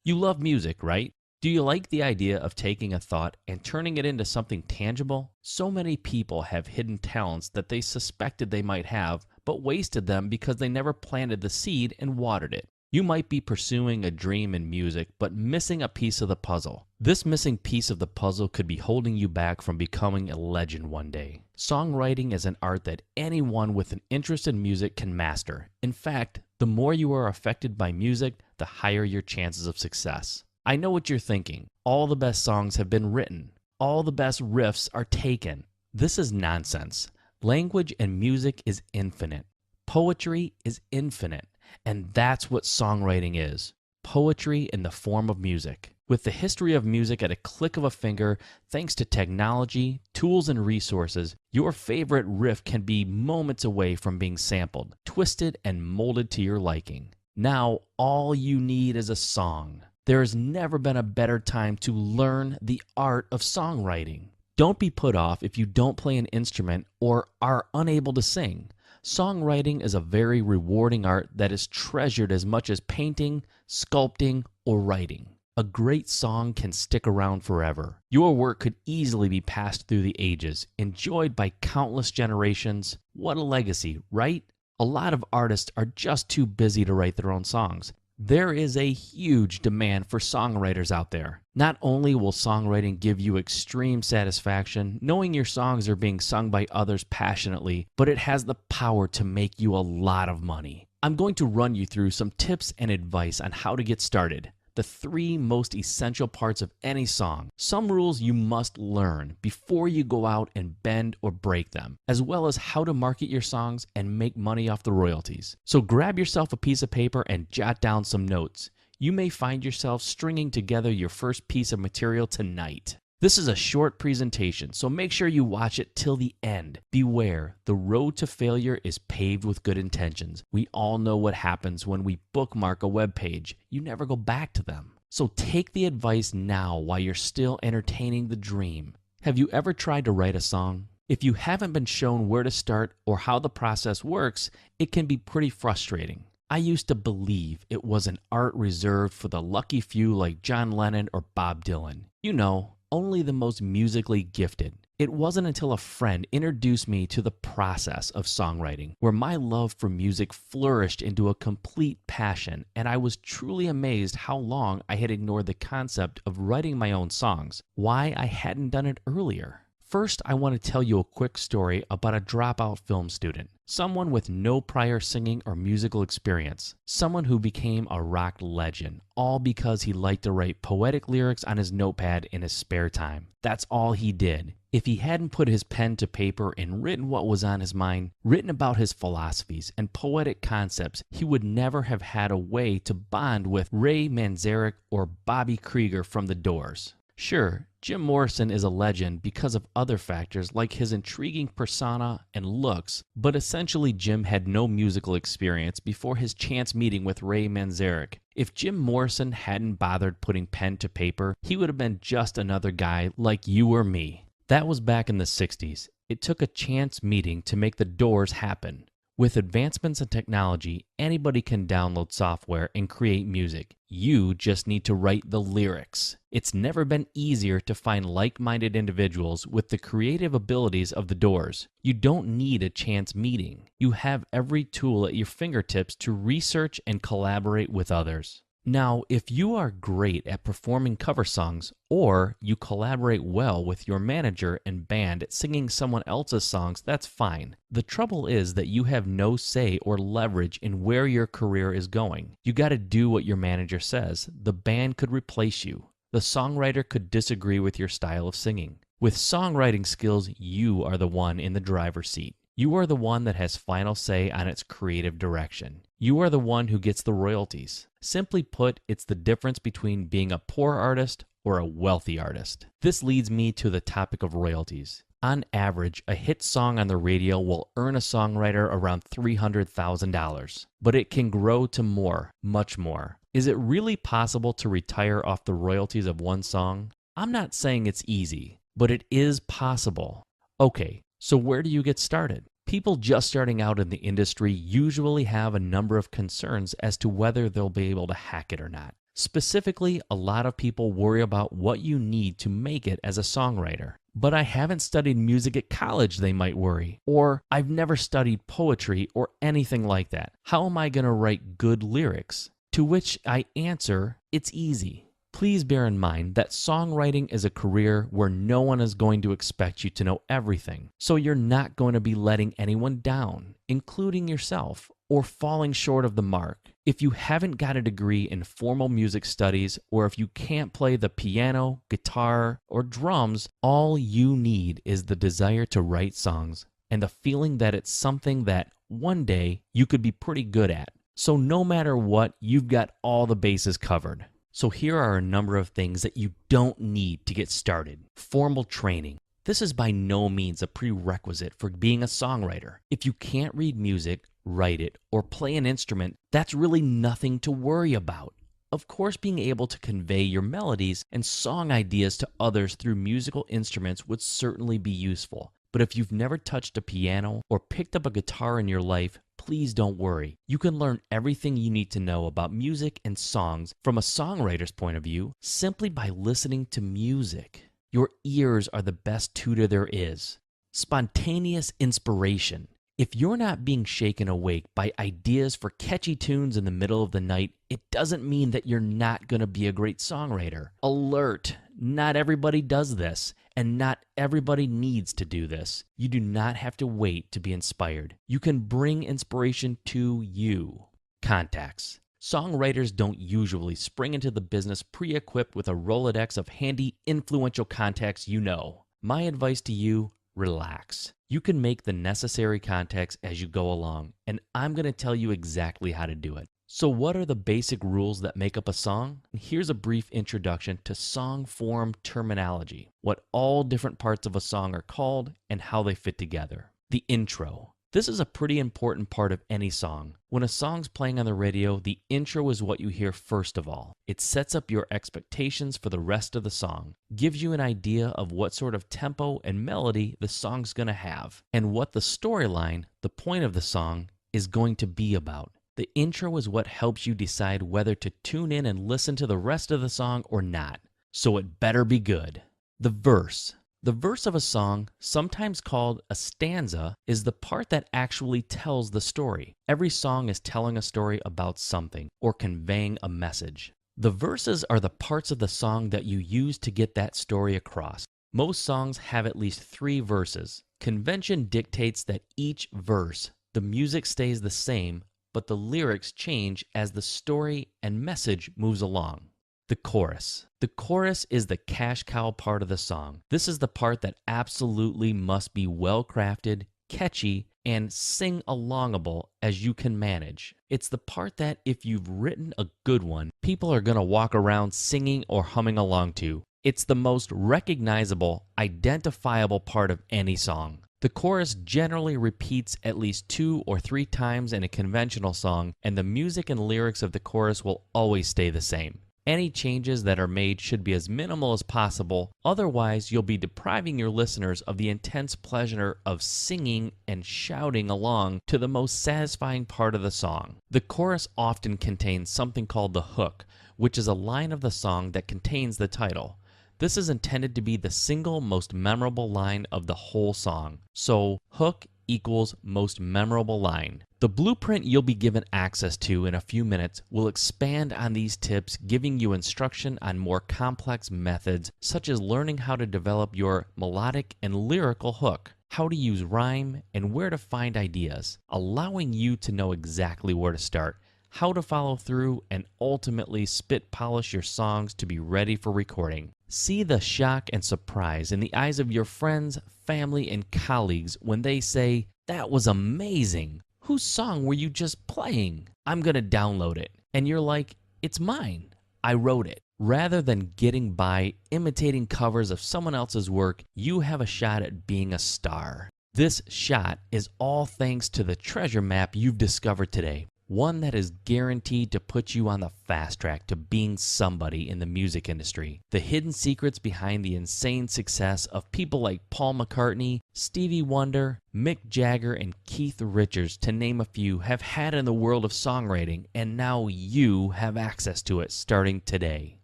You love music, right? Do you like the idea of taking a thought and turning it into something tangible? So many people have hidden talents that they suspected they might have, but wasted them because they never planted the seed and watered it. You might be pursuing a dream in music, but missing a piece of the puzzle. This missing piece of the puzzle could be holding you back from becoming a legend one day. Songwriting is an art that anyone with an interest in music can master. In fact, the more you are affected by music, the higher your chances of success. I know what you're thinking. All the best songs have been written. All the best riffs are taken. This is nonsense. Language and music is infinite. Poetry is infinite. And that's what songwriting is. Poetry in the form of music. With the history of music at a click of a finger, thanks to technology, tools, and resources, your favorite riff can be moments away from being sampled, twisted, and molded to your liking. Now, all you need is a song. There has never been a better time to learn the art of songwriting. Don't be put off if you don't play an instrument or are unable to sing. Songwriting is a very rewarding art that is treasured as much as painting, sculpting, or writing. A great song can stick around forever. Your work could easily be passed through the ages, enjoyed by countless generations. What a legacy, right? A lot of artists are just too busy to write their own songs. There is a huge demand for songwriters out there. Not only will songwriting give you extreme satisfaction, knowing your songs are being sung by others passionately, but it has the power to make you a lot of money. I'm going to run you through some tips and advice on how to get started. The 3 most essential parts of any song. Some rules you must learn before you go out and bend or break them, as well as how to market your songs and make money off the royalties. So grab yourself a piece of paper and jot down some notes. You may find yourself stringing together your first piece of material tonight. This is a short presentation, so make sure you watch it till the end. Beware, the road to failure is paved with good intentions. We all know what happens when we bookmark a web page. You never go back to them. So take the advice now while you're still entertaining the dream. Have you ever tried to write a song? If you haven't been shown where to start or how the process works, it can be pretty frustrating. I used to believe it was an art reserved for the lucky few like John Lennon or Bob Dylan. You know, only the most musically gifted. It wasn't until a friend introduced me to the process of songwriting where my love for music flourished into a complete passion, and I was truly amazed how long I had ignored the concept of writing my own songs, why I hadn't done it earlier. First, I want to tell you a quick story about a dropout film student, someone with no prior singing or musical experience, someone who became a rock legend, all because he liked to write poetic lyrics on his notepad in his spare time. That's all he did. If he hadn't put his pen to paper and written what was on his mind, written about his philosophies and poetic concepts, he would never have had a way to bond with Ray Manzarek or Bobby Krieger from The Doors. Sure, Jim Morrison is a legend because of other factors like his intriguing persona and looks, but essentially Jim had no musical experience before his chance meeting with Ray Manzarek. If Jim Morrison hadn't bothered putting pen to paper, he would have been just another guy like you or me. That was back in the 60s. It took a chance meeting to make The Doors happen. With advancements in technology, anybody can download software and create music. You just need to write the lyrics. It's never been easier to find like-minded individuals with the creative abilities of The Doors. You don't need a chance meeting. You have every tool at your fingertips to research and collaborate with others. Now, if you are great at performing cover songs, or you collaborate well with your manager and band at singing someone else's songs, that's fine. The trouble is that you have no say or leverage in where your career is going. You gotta do what your manager says. The band could replace you. The songwriter could disagree with your style of singing. With songwriting skills, you are the one in the driver's seat. You are the one that has final say on its creative direction. You are the one who gets the royalties. Simply put, it's the difference between being a poor artist or a wealthy artist. This leads me to the topic of royalties. On average, a hit song on the radio will earn a songwriter around $300,000, but it can grow to more, much more. Is it really possible to retire off the royalties of one song? I'm not saying it's easy, but it is possible. Okay, so where do you get started? People just starting out in the industry usually have a number of concerns as to whether they'll be able to hack it or not. Specifically, a lot of people worry about what you need to make it as a songwriter. But I haven't studied music at college, they might worry. Or I've never studied poetry or anything like that. How am I going to write good lyrics? To which I answer, it's easy. Please bear in mind that songwriting is a career where no one is going to expect you to know everything. So you're not going to be letting anyone down, including yourself, or falling short of the mark. If you haven't got a degree in formal music studies, or if you can't play the piano, guitar, or drums, all you need is the desire to write songs and the feeling that it's something that one day you could be pretty good at. So no matter what, you've got all the bases covered. So here are a number of things that you don't need to get started. Formal training. This is by no means a prerequisite for being a songwriter. If you can't read music, write it, or play an instrument, that's really nothing to worry about. Of course, being able to convey your melodies and song ideas to others through musical instruments would certainly be useful. But if you've never touched a piano or picked up a guitar in your life, please don't worry. You can learn everything you need to know about music and songs from a songwriter's point of view simply by listening to music. Your ears are the best tutor there is. Spontaneous inspiration. If you're not being shaken awake by ideas for catchy tunes in the middle of the night, it doesn't mean that you're not going to be a great songwriter. Alert! Not everybody does this, and not everybody needs to do this. You do not have to wait to be inspired. You can bring inspiration to you. Contacts. Songwriters don't usually spring into the business pre-equipped with a Rolodex of handy, influential contacts you know. My advice to you, relax. You can make the necessary contacts as you go along, and I'm going to tell you exactly how to do it. So what are the basic rules that make up a song? Here's a brief introduction to song form terminology, what all different parts of a song are called, and how they fit together. The intro. This is a pretty important part of any song. When a song's playing on the radio, the intro is what you hear first of all. It sets up your expectations for the rest of the song, gives you an idea of what sort of tempo and melody the song's going to have, and what the storyline, the point of the song, is going to be about. The intro is what helps you decide whether to tune in and listen to the rest of the song or not. So it better be good. The verse. The verse of a song, sometimes called a stanza, is the part that actually tells the story. Every song is telling a story about something or conveying a message. The verses are the parts of the song that you use to get that story across. Most songs have at least 3 verses. Convention dictates that each verse, the music stays the same, but the lyrics change as the story and message moves along. The chorus. The chorus is the cash cow part of the song. This is the part that absolutely must be well crafted, catchy, and sing-alongable as you can manage. It's the part that if you've written a good one, people are going to walk around singing or humming along to. It's the most recognizable, identifiable part of any song. The chorus generally repeats at least 2 or 3 times in a conventional song, and the music and lyrics of the chorus will always stay the same. Any changes that are made should be as minimal as possible, otherwise you'll be depriving your listeners of the intense pleasure of singing and shouting along to the most satisfying part of the song. The chorus often contains something called the hook, which is a line of the song that contains the title. This is intended to be the single most memorable line of the whole song. So, hook equals most memorable line. The blueprint you'll be given access to in a few minutes will expand on these tips, giving you instruction on more complex methods, such as learning how to develop your melodic and lyrical hook, how to use rhyme, and where to find ideas, allowing you to know exactly where to start, how to follow through, and ultimately spit polish your songs to be ready for recording. See the shock and surprise in the eyes of your friends, family, and colleagues when they say, "That was amazing. Whose song were you just playing? I'm going to download it." And you're like, "It's mine. I wrote it." Rather than getting by imitating covers of someone else's work, you have a shot at being a star. This shot is all thanks to the treasure map you've discovered today. one that is guaranteed to put you on the fast track to being somebody in the music industry. The hidden secrets behind the insane success of people like Paul McCartney, Stevie Wonder, Mick Jagger, and Keith Richards, to name a few, have had in the world of songwriting, and now you have access to it starting today.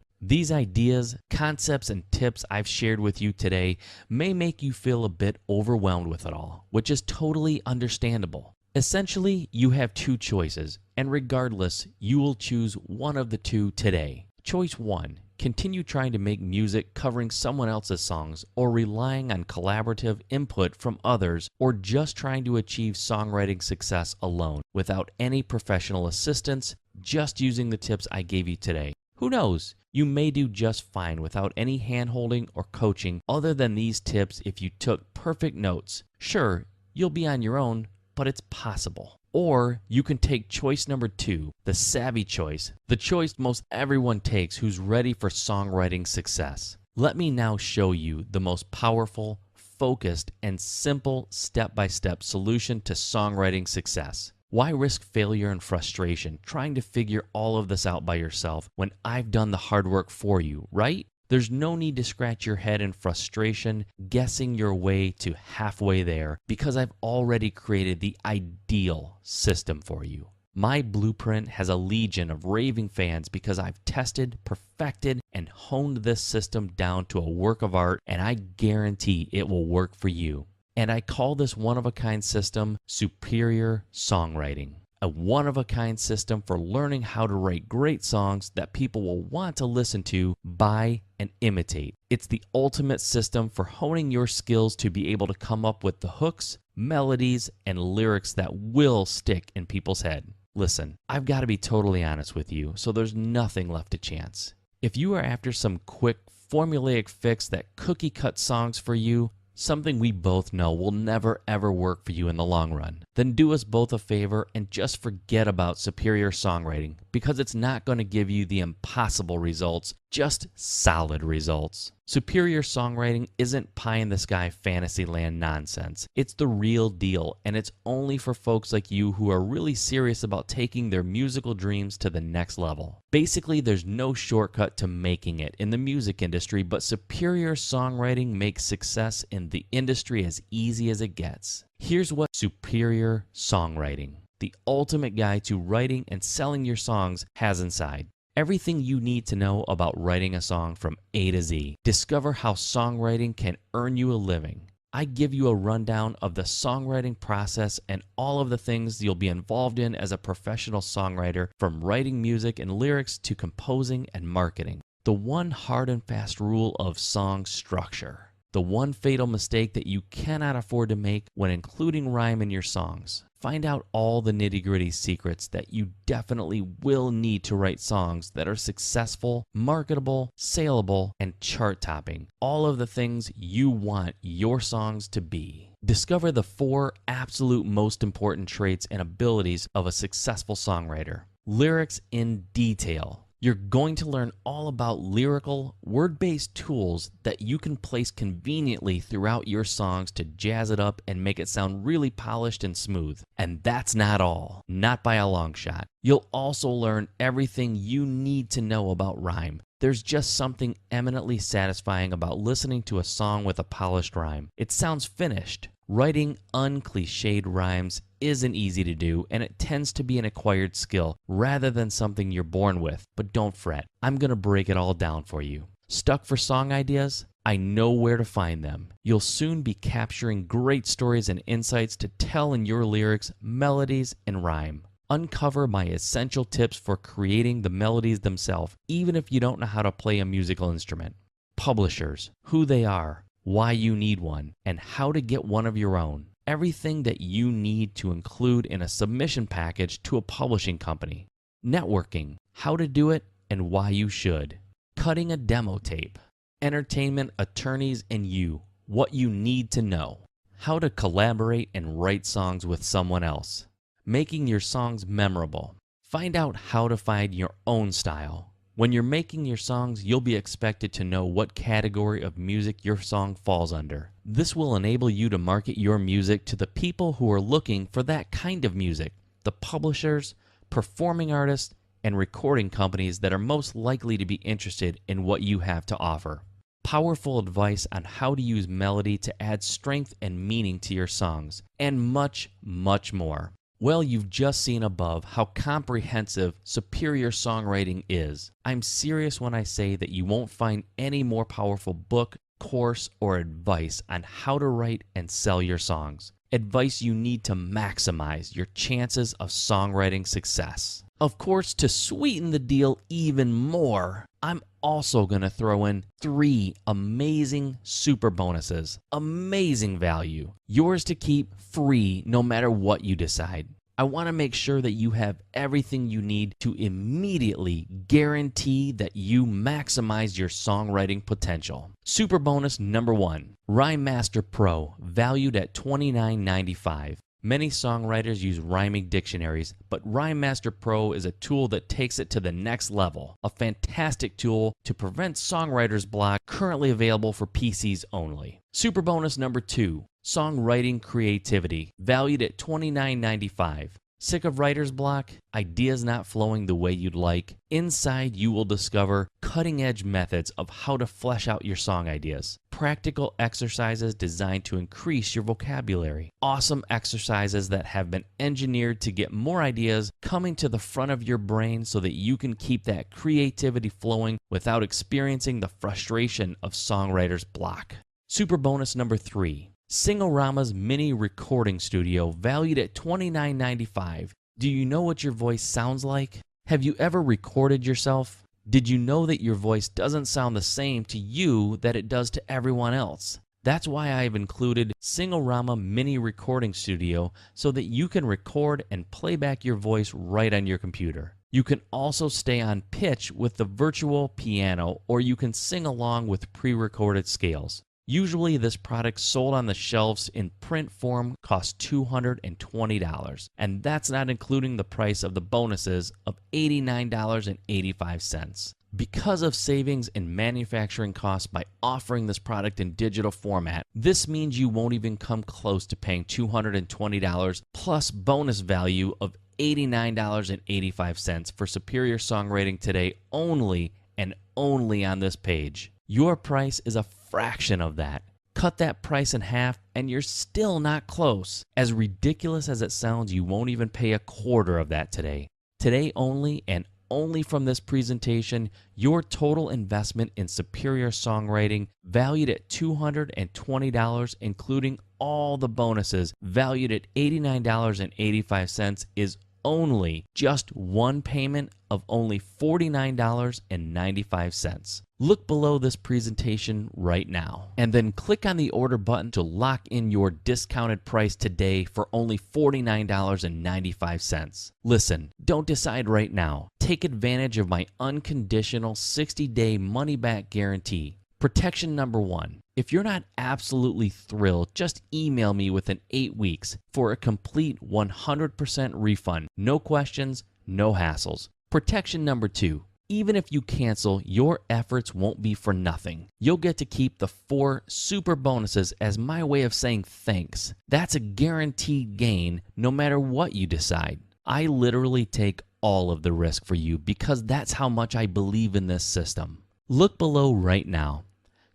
These ideas, concepts, and tips I've shared with you today may make you feel a bit overwhelmed with it all, which is totally understandable. Essentially, you have two choices, and regardless, you will choose one of the two today. Choice 1. Continue trying to make music covering someone else's songs, or relying on collaborative input from others, or just trying to achieve songwriting success alone, without any professional assistance, just using the tips I gave you today. Who knows? You may do just fine without any hand-holding or coaching other than these tips if you took perfect notes. Sure, you'll be on your own, but it's possible. Or you can take choice number 2, the savvy choice, the choice most everyone takes who's ready for songwriting success. Let me now show you the most powerful, focused, and simple step-by-step solution to songwriting success. Why risk failure and frustration trying to figure all of this out by yourself when I've done the hard work for you, right? There's no need to scratch your head in frustration, guessing your way to halfway there, because I've already created the ideal system for you. My blueprint has a legion of raving fans because I've tested, perfected, and honed this system down to a work of art, and I guarantee it will work for you. And I call this one-of-a-kind system Superior Songwriting. A one-of-a-kind system for learning how to write great songs that people will want to listen to, buy, and imitate. It's the ultimate system for honing your skills to be able to come up with the hooks, melodies, and lyrics that will stick in people's head. Listen, I've got to be totally honest with you, so there's nothing left to chance. If you are after some quick, formulaic fix that cookie-cut songs for you, something we both know will never ever work for you in the long run, then do us both a favor and just forget about Superior Songwriting, because it's not going to give you the impossible results, just solid results. Superior Songwriting isn't pie-in-the-sky fantasyland nonsense. It's the real deal, and it's only for folks like you who are really serious about taking their musical dreams to the next level. Basically, there's no shortcut to making it in the music industry, but Superior Songwriting makes success in the industry as easy as it gets. Here's what Superior Songwriting, the ultimate guide to writing and selling your songs, has inside. Everything you need to know about writing a song from A to Z. Discover how songwriting can earn you a living. I give you a rundown of the songwriting process and all of the things you'll be involved in as a professional songwriter, from writing music and lyrics to composing and marketing. The one hard and fast rule of song structure. The one fatal mistake that you cannot afford to make when including rhyme in your songs. Find out all the nitty-gritty secrets that you definitely will need to write songs that are successful, marketable, saleable, and chart-topping. All of the things you want your songs to be. Discover the 4 absolute most important traits and abilities of a successful songwriter. Lyrics in detail. You're going to learn all about lyrical, word-based tools that you can place conveniently throughout your songs to jazz it up and make it sound really polished and smooth. And that's not all, not by a long shot. You'll also learn everything you need to know about rhyme. There's just something eminently satisfying about listening to a song with a polished rhyme. It sounds finished. Writing uncliched rhymes isn't easy to do, and it tends to be an acquired skill rather than something you're born with. But don't fret, I'm going to break it all down for you. Stuck for song ideas? I know where to find them. You'll soon be capturing great stories and insights to tell in your lyrics, melodies, and rhyme. Uncover my essential tips for creating the melodies themselves, even if you don't know how to play a musical instrument. Publishers, who they are, why you need one, and how to get one of your own. Everything that you need to include in a submission package to a publishing company. Networking, how to do it and why you should. Cutting a demo tape. Entertainment, attorneys, and you, what you need to know. How to collaborate and write songs with someone else. Making your songs memorable. Find out how to find your own style. When you're making your songs, you'll be expected to know what category of music your song falls under. This will enable you to market your music to the people who are looking for that kind of music. The publishers, performing artists, and recording companies that are most likely to be interested in what you have to offer. Powerful advice on how to use melody to add strength and meaning to your songs, and much, much more. Well, you've just seen above how comprehensive Superior Songwriting is. I'm serious when I say that you won't find any more powerful book, course, or advice on how to write and sell your songs. Advice you need to maximize your chances of songwriting success. Of course, to sweeten the deal even more, I'm also going to throw in 3 amazing super bonuses. Amazing value. Yours to keep free no matter what you decide. I want to make sure that you have everything you need to immediately guarantee that you maximize your songwriting potential. Super bonus number 1, Rhyme Master Pro, valued at $29.95. Many songwriters use rhyming dictionaries, but Rhyme Master Pro is a tool that takes it to the next level. A fantastic tool to prevent songwriter's block, currently available for PCs only. Super bonus number 2, Songwriting Creativity, valued at $29.95. Sick of writer's block? Ideas not flowing the way you'd like? Inside, you will discover cutting-edge methods of how to flesh out your song ideas. Practical exercises designed to increase your vocabulary. Awesome exercises that have been engineered to get more ideas coming to the front of your brain so that you can keep that creativity flowing without experiencing the frustration of songwriter's block. Super bonus number 3. Singorama's mini recording studio, valued at $29.95. Do you know what your voice sounds like? Have you ever recorded yourself? Did you know that your voice doesn't sound the same to you that it does to everyone else? That's why I've included Singorama Mini Recording Studio so that you can record and play back your voice right on your computer. You can also stay on pitch with the virtual piano, or you can sing along with pre-recorded scales. Usually this product sold on the shelves in print form costs $220, and that's not including the price of the bonuses of $89.85. Because of savings in manufacturing costs by offering this product in digital format, this means you won't even come close to paying $220 plus bonus value of $89.85 for Superior Songwriting today only, and only on this page. Your price is a fraction of that. Cut that price in half and you're still not close. As ridiculous as it sounds, you won't even pay a quarter of that today. Today only, and only from this presentation, your total investment in Superior Songwriting, valued at $220, including all the bonuses, valued at $89.85, is only just one payment of only $49.95. Look below this presentation right now, and then click on the order button to lock in your discounted price today for only $49.95. Listen, don't decide right now. Take advantage of my unconditional 60-day money-back guarantee. Protection number 1. If you're not absolutely thrilled, just email me within 8 weeks for a complete 100% refund. No questions, no hassles. Protection number 2. Even if you cancel, your efforts won't be for nothing. You'll get to keep the 4 super bonuses as my way of saying thanks. That's a guaranteed gain no matter what you decide. I literally take all of the risk for you because that's how much I believe in this system. Look below right now.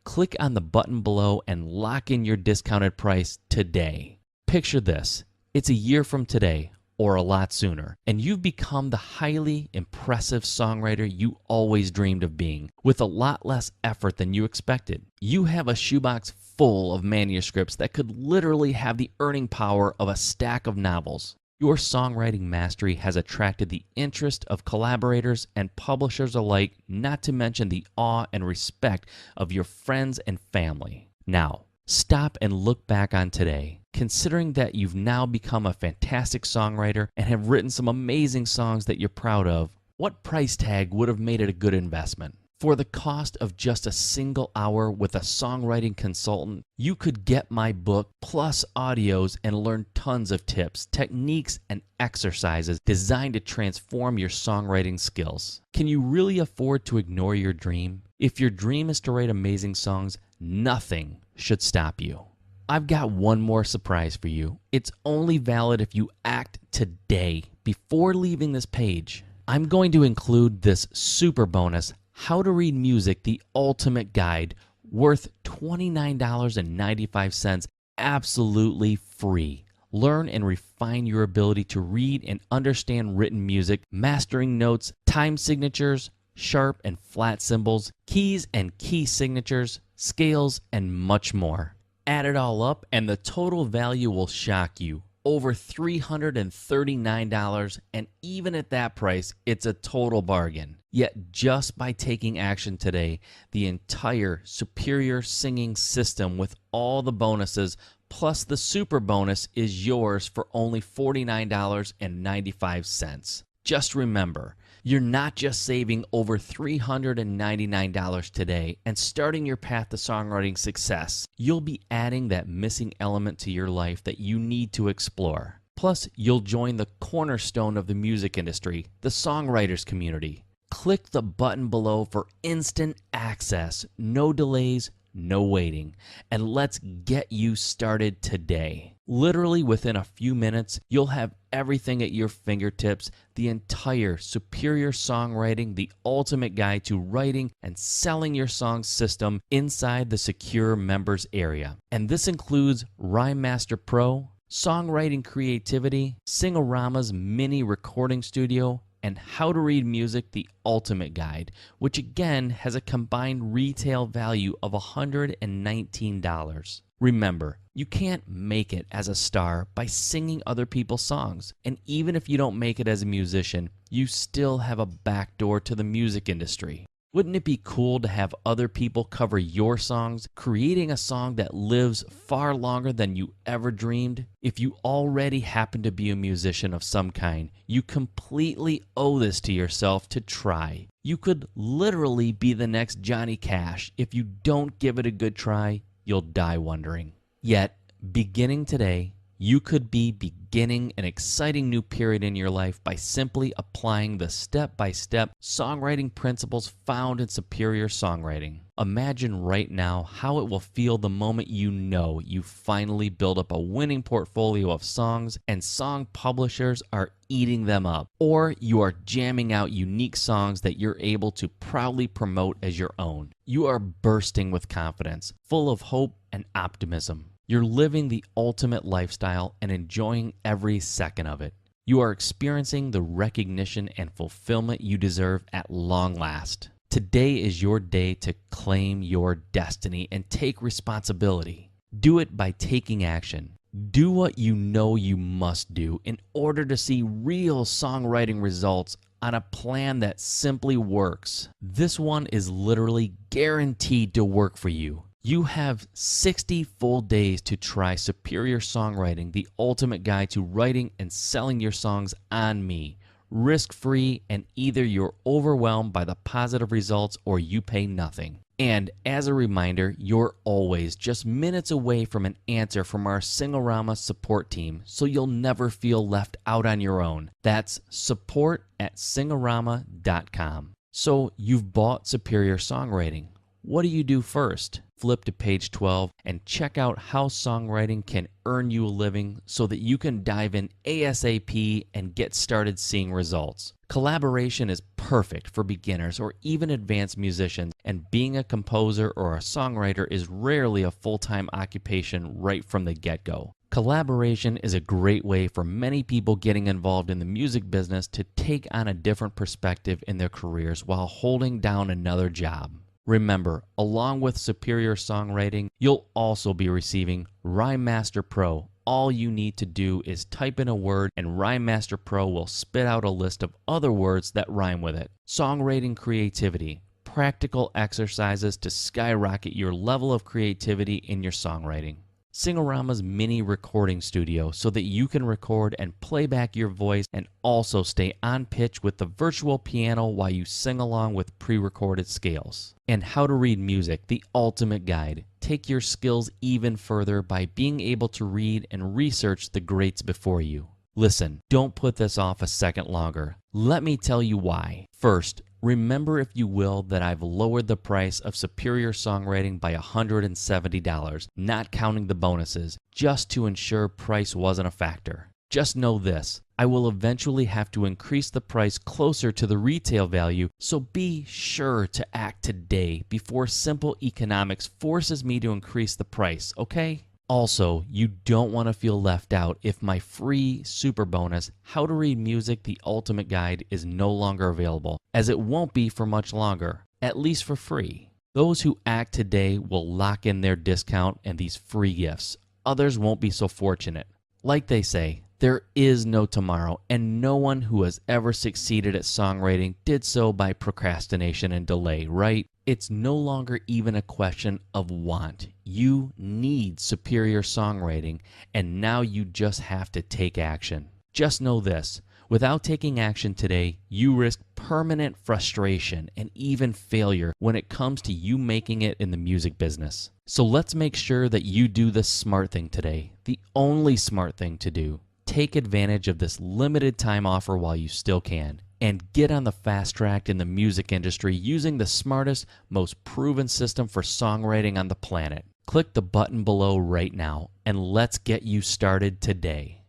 Click on the button below and lock in your discounted price today. Picture this. It's a year from today, or a lot sooner, and you've become the highly impressive songwriter you always dreamed of being, with a lot less effort than you expected. You have a shoebox full of manuscripts that could literally have the earning power of a stack of novels. Your songwriting mastery has attracted the interest of collaborators and publishers alike, not to mention the awe and respect of your friends and family. Now, stop and look back on today, considering that you've now become a fantastic songwriter and have written some amazing songs that you're proud of. What price tag would have made it a good investment? For the cost of just a single hour with a songwriting consultant, you could get my book plus audios and learn tons of tips, techniques, and exercises designed to transform your songwriting skills. Can you really afford to ignore your dream? If your dream is to write amazing songs, nothing should stop you. I've got one more surprise for you. It's only valid if you act today before leaving this page. I'm going to include this super bonus, How to Read Music, the Ultimate Guide, worth $29.95, absolutely free. Learn and refine your ability to read and understand written music, mastering notes, time signatures, sharp and flat symbols, keys and key signatures, scales, and much more. Add it all up and the total value will shock you. Over $339, and even at that price, it's a total bargain. Yet just by taking action today, the entire Superior Singing System with all the bonuses plus the super bonus is yours for only $49.95. Just remember, you're not just saving over $399 today and starting your path to songwriting success. You'll be adding that missing element to your life that you need to explore. Plus, you'll join the cornerstone of the music industry, the songwriters community. Click the button below for instant access, no delays, no waiting, and let's get you started today. Literally within a few minutes, you'll have everything at your fingertips, the entire Superior Songwriting, the ultimate guide to writing and selling your songs system inside the secure members area. And this includes Rhyme Master Pro, Songwriting Creativity, Singorama's mini recording studio, and How to Read Music, the Ultimate Guide, which again has a combined retail value of $119. Remember, you can't make it as a star by singing other people's songs, and even if you don't make it as a musician, you still have a backdoor to the music industry. Wouldn't it be cool to have other people cover your songs, creating a song that lives far longer than you ever dreamed? If you already happen to be a musician of some kind, you completely owe this to yourself to try. You could literally be the next Johnny Cash. If you don't give it a good try, you'll die wondering. Yet, beginning today, you could be beginning an exciting new period in your life by simply applying the step-by-step songwriting principles found in Superior Songwriting. Imagine right now how it will feel the moment you know you finally build up a winning portfolio of songs and song publishers are eating them up, or you are jamming out unique songs that you're able to proudly promote as your own. You are bursting with confidence, full of hope and optimism. You're living the ultimate lifestyle and enjoying every second of it. You are experiencing the recognition and fulfillment you deserve at long last. Today is your day to claim your destiny and take responsibility. Do it by taking action. Do what you know you must do in order to see real songwriting results on a plan that simply works. This one is literally guaranteed to work for you. You have 60 full days to try Superior Songwriting, the ultimate guide to writing and selling your songs on me. Risk-free, and either you're overwhelmed by the positive results or you pay nothing. And as a reminder, you're always just minutes away from an answer from our Singorama support team, so you'll never feel left out on your own. That's support@singorama.com. So you've bought Superior Songwriting. What do you do first? Flip to page 12 and check out how songwriting can earn you a living so that you can dive in ASAP and get started seeing results. Collaboration is perfect for beginners or even advanced musicians, and being a composer or a songwriter is rarely a full-time occupation right from the get-go. Collaboration is a great way for many people getting involved in the music business to take on a different perspective in their careers while holding down another job. Remember, along with Superior Songwriting, you'll also be receiving Rhyme Master Pro. All you need to do is type in a word and Rhyme Master Pro will spit out a list of other words that rhyme with it. Songwriting Creativity, practical exercises to skyrocket your level of creativity in your songwriting. Singorama's mini recording studio so that you can record and play back your voice and also stay on pitch with the virtual piano while you sing along with pre-recorded scales. And How to Read Music, the ultimate guide. Take your skills even further by being able to read and research the greats before you. Listen, don't put this off a second longer. Let me tell you why. First, Remember, if you will, that I've lowered the price of Superior Songwriting by $170, not counting the bonuses, just to ensure price wasn't a factor. Just know this, I will eventually have to increase the price closer to the retail value, so be sure to act today before simple economics forces me to increase the price, okay? Also, you don't want to feel left out if my free super bonus, How to Read Music, the Ultimate Guide, is no longer available, as it won't be for much longer, at least for free. Those who act today will lock in their discount and these free gifts. Others won't be so fortunate. Like they say, there is no tomorrow, and no one who has ever succeeded at songwriting did so by procrastination and delay, right? It's no longer even a question of want. You need superior songwriting, and now you just have to take action. Just know this, without taking action today, you risk permanent frustration and even failure when it comes to you making it in the music business. So let's make sure that you do the smart thing today, the only smart thing to do. Take advantage of this limited time offer while you still can, and get on the fast track in the music industry using the smartest, most proven system for songwriting on the planet. Click the button below right now, and let's get you started today.